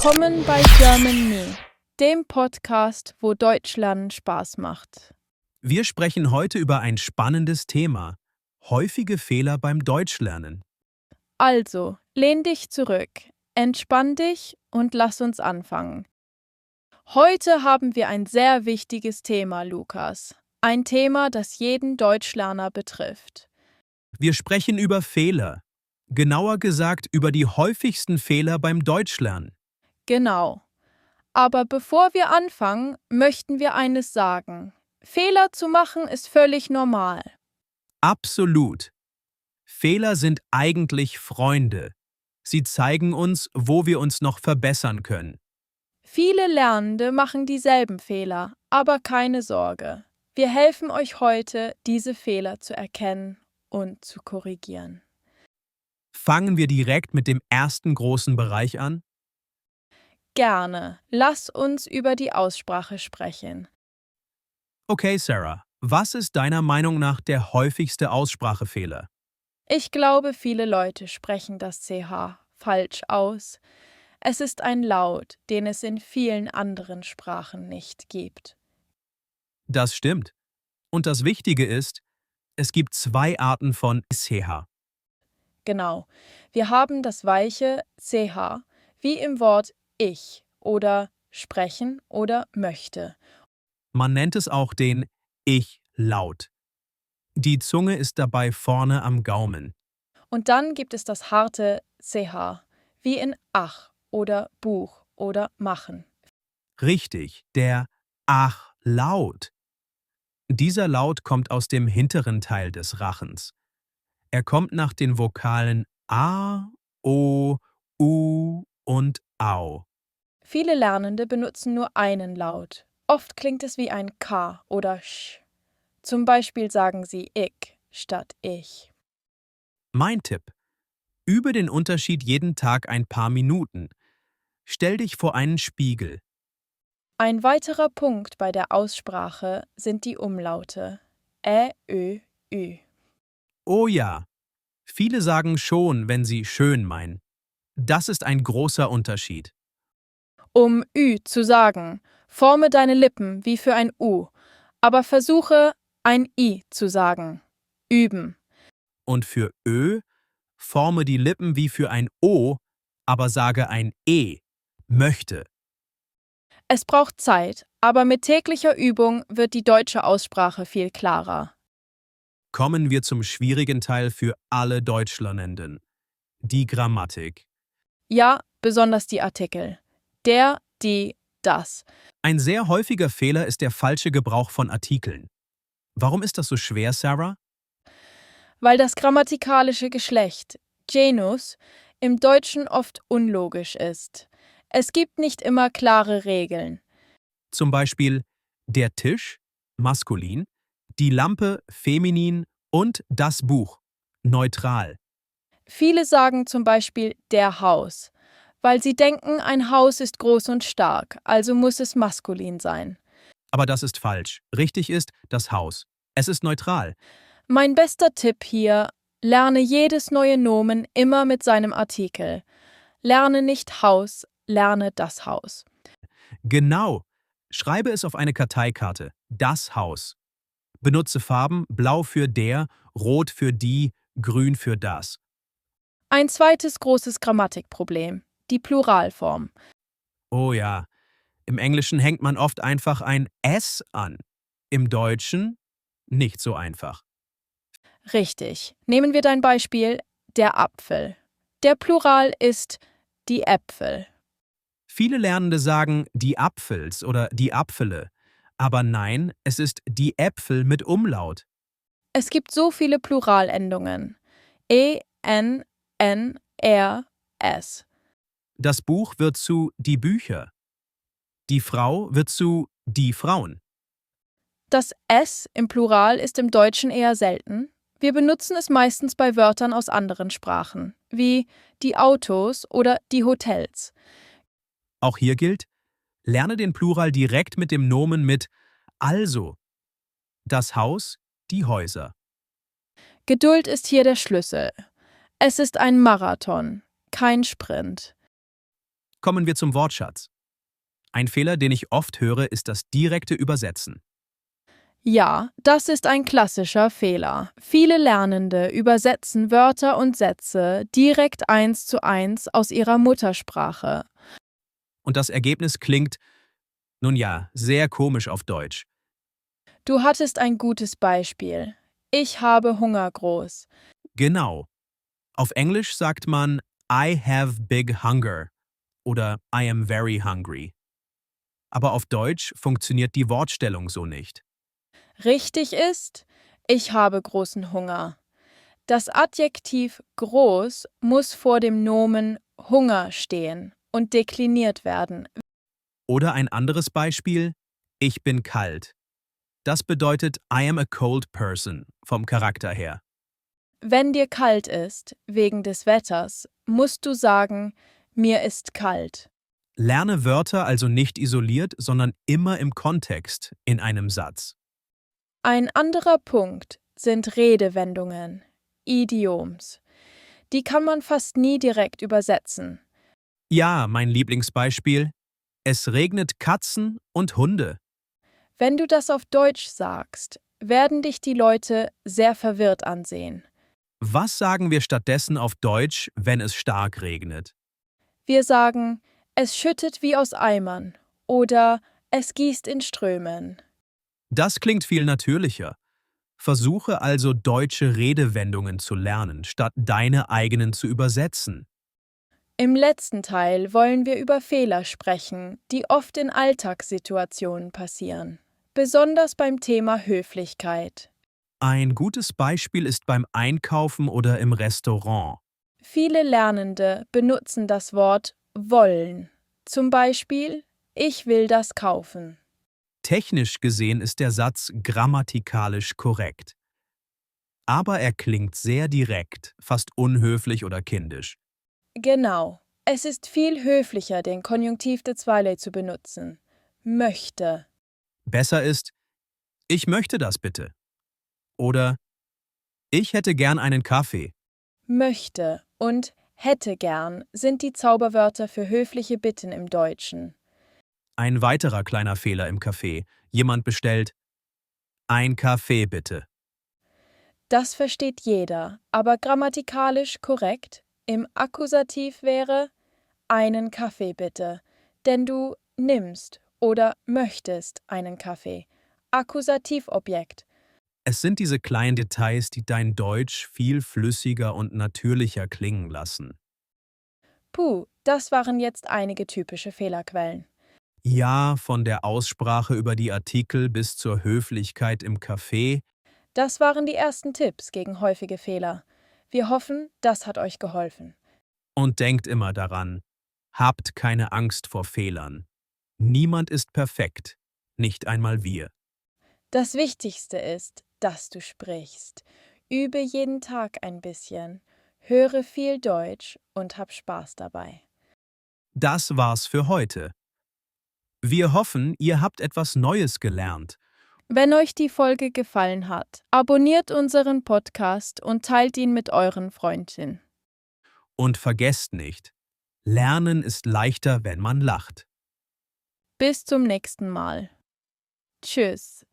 Willkommen bei German Me, dem Podcast, wo Deutschlernen Spaß macht. Wir sprechen heute über ein spannendes Thema: häufige Fehler beim Deutschlernen. Also, lehn dich zurück, entspann dich und lass uns anfangen. Heute haben wir ein sehr wichtiges Thema, Lukas. Ein Thema, das jeden Deutschlerner betrifft. Wir sprechen über Fehler. Genauer gesagt über die häufigsten Fehler beim Deutschlernen. Genau. Aber bevor wir anfangen, möchten wir eines sagen. Fehler zu machen ist völlig normal. Absolut. Fehler sind eigentlich Freunde. Sie zeigen uns, wo wir uns noch verbessern können. Viele Lernende machen dieselben Fehler, aber keine Sorge. Wir helfen euch heute, diese Fehler zu erkennen und zu korrigieren. Fangen wir direkt mit dem ersten großen Bereich an. Gerne. Lass uns über die Aussprache sprechen. Okay, Sarah, was ist deiner Meinung nach der häufigste Aussprachefehler? Ich glaube, viele Leute sprechen das CH falsch aus. Es ist ein Laut, den es in vielen anderen Sprachen nicht gibt. Das stimmt. Und das Wichtige ist, es gibt zwei Arten von CH. Genau. Wir haben das weiche CH, wie im Wort ich oder sprechen oder möchte. Man nennt es auch den Ich-Laut. Die Zunge ist dabei vorne am Gaumen. Und dann gibt es das harte CH, wie in ach oder Buch oder machen. Richtig, der Ach-Laut. Dieser Laut kommt aus dem hinteren Teil des Rachens. Er kommt nach den Vokalen A, O, U und Au. Viele Lernende benutzen nur einen Laut. Oft klingt es wie ein K oder Sch. Zum Beispiel sagen sie ich statt ich. Mein Tipp: Übe den Unterschied jeden Tag ein paar Minuten. Stell dich vor einen Spiegel. Ein weiterer Punkt bei der Aussprache sind die Umlaute Ä, Ö, Ü. Oh ja, viele sagen schon, wenn sie schön meinen. Das ist ein großer Unterschied. Um Ü zu sagen, forme deine Lippen wie für ein U, aber versuche ein I zu sagen. Üben. Und für Ö, forme die Lippen wie für ein O, aber sage ein E, möchte. Es braucht Zeit, aber mit täglicher Übung wird die deutsche Aussprache viel klarer. Kommen wir zum schwierigen Teil für alle Deutschlernenden: die Grammatik. Ja, besonders die Artikel. Der, die, das. Ein sehr häufiger Fehler ist der falsche Gebrauch von Artikeln. Warum ist das so schwer, Sarah? Weil das grammatikalische Geschlecht, Genus, im Deutschen oft unlogisch ist. Es gibt nicht immer klare Regeln. Zum Beispiel der Tisch, maskulin, die Lampe, feminin und das Buch, neutral. Viele sagen zum Beispiel der Haus, weil sie denken, ein Haus ist groß und stark, also muss es maskulin sein. Aber das ist falsch. Richtig ist das Haus. Es ist neutral. Mein bester Tipp hier: lerne jedes neue Nomen immer mit seinem Artikel. Lerne nicht Haus, lerne das Haus. Genau. Schreibe es auf eine Karteikarte. Das Haus. Benutze Farben: blau für der, rot für die, grün für das. Ein zweites großes Grammatikproblem: die Pluralform. Oh ja, im Englischen hängt man oft einfach ein S an. Im Deutschen nicht so einfach. Richtig. Nehmen wir dein Beispiel, der Apfel. Der Plural ist die Äpfel. Viele Lernende sagen die Apfels oder die Apfele. Aber nein, es ist die Äpfel mit Umlaut. Es gibt so viele Pluralendungen. E, N, N, R, S. Das Buch wird zu die Bücher. Die Frau wird zu die Frauen. Das S im Plural ist im Deutschen eher selten. Wir benutzen es meistens bei Wörtern aus anderen Sprachen, wie die Autos oder die Hotels. Auch hier gilt: lerne den Plural direkt mit dem Nomen mit also. Das Haus, die Häuser. Geduld ist hier der Schlüssel. Es ist ein Marathon, kein Sprint. Kommen wir zum Wortschatz. Ein Fehler, den ich oft höre, ist das direkte Übersetzen. Ja, das ist ein klassischer Fehler. Viele Lernende übersetzen Wörter und Sätze direkt 1:1 aus ihrer Muttersprache. Und das Ergebnis klingt, nun ja, sehr komisch auf Deutsch. Du hattest ein gutes Beispiel. Ich habe Hunger groß. Genau. Auf Englisch sagt man I have big hunger oder I am very hungry. Aber auf Deutsch funktioniert die Wortstellung so nicht. Richtig ist, ich habe großen Hunger. Das Adjektiv groß muss vor dem Nomen Hunger stehen und dekliniert werden. Oder ein anderes Beispiel, ich bin kalt. Das bedeutet I am a cold person vom Charakter her. Wenn dir kalt ist, wegen des Wetters, musst du sagen, mir ist kalt. Lerne Wörter also nicht isoliert, sondern immer im Kontext in einem Satz. Ein anderer Punkt sind Redewendungen, Idioms. Die kann man fast nie direkt übersetzen. Ja, mein Lieblingsbeispiel, es regnet Katzen und Hunde. Wenn du das auf Deutsch sagst, werden dich die Leute sehr verwirrt ansehen. Was sagen wir stattdessen auf Deutsch, wenn es stark regnet? Wir sagen, es schüttet wie aus Eimern oder es gießt in Strömen. Das klingt viel natürlicher. Versuche also deutsche Redewendungen zu lernen, statt deine eigenen zu übersetzen. Im letzten Teil wollen wir über Fehler sprechen, die oft in Alltagssituationen passieren, besonders beim Thema Höflichkeit. Ein gutes Beispiel ist beim Einkaufen oder im Restaurant. Viele Lernende benutzen das Wort wollen. Zum Beispiel, ich will das kaufen. Technisch gesehen ist der Satz grammatikalisch korrekt. Aber er klingt sehr direkt, fast unhöflich oder kindisch. Genau, es ist viel höflicher, den Konjunktiv der Zweile zu benutzen. Möchte. Besser ist, ich möchte das bitte. Oder ich hätte gern einen Kaffee. Möchte und hätte gern sind die Zauberwörter für höfliche Bitten im Deutschen. Ein weiterer kleiner Fehler im Café. Jemand bestellt ein Kaffee bitte. Das versteht jeder, aber grammatikalisch korrekt im Akkusativ wäre einen Kaffee bitte, denn du nimmst oder möchtest einen Kaffee. Akkusativobjekt. Es sind diese kleinen Details, die dein Deutsch viel flüssiger und natürlicher klingen lassen. Puh, das waren jetzt einige typische Fehlerquellen. Ja, von der Aussprache über die Artikel bis zur Höflichkeit im Café. Das waren die ersten Tipps gegen häufige Fehler. Wir hoffen, das hat euch geholfen. Und denkt immer daran, habt keine Angst vor Fehlern. Niemand ist perfekt, nicht einmal wir. Das Wichtigste ist, dass du sprichst. Übe jeden Tag ein bisschen. Höre viel Deutsch und hab Spaß dabei. Das war's für heute. Wir hoffen, ihr habt etwas Neues gelernt. Wenn euch die Folge gefallen hat, abonniert unseren Podcast und teilt ihn mit euren Freundinnen. Und vergesst nicht, Lernen ist leichter, wenn man lacht. Bis zum nächsten Mal. Tschüss.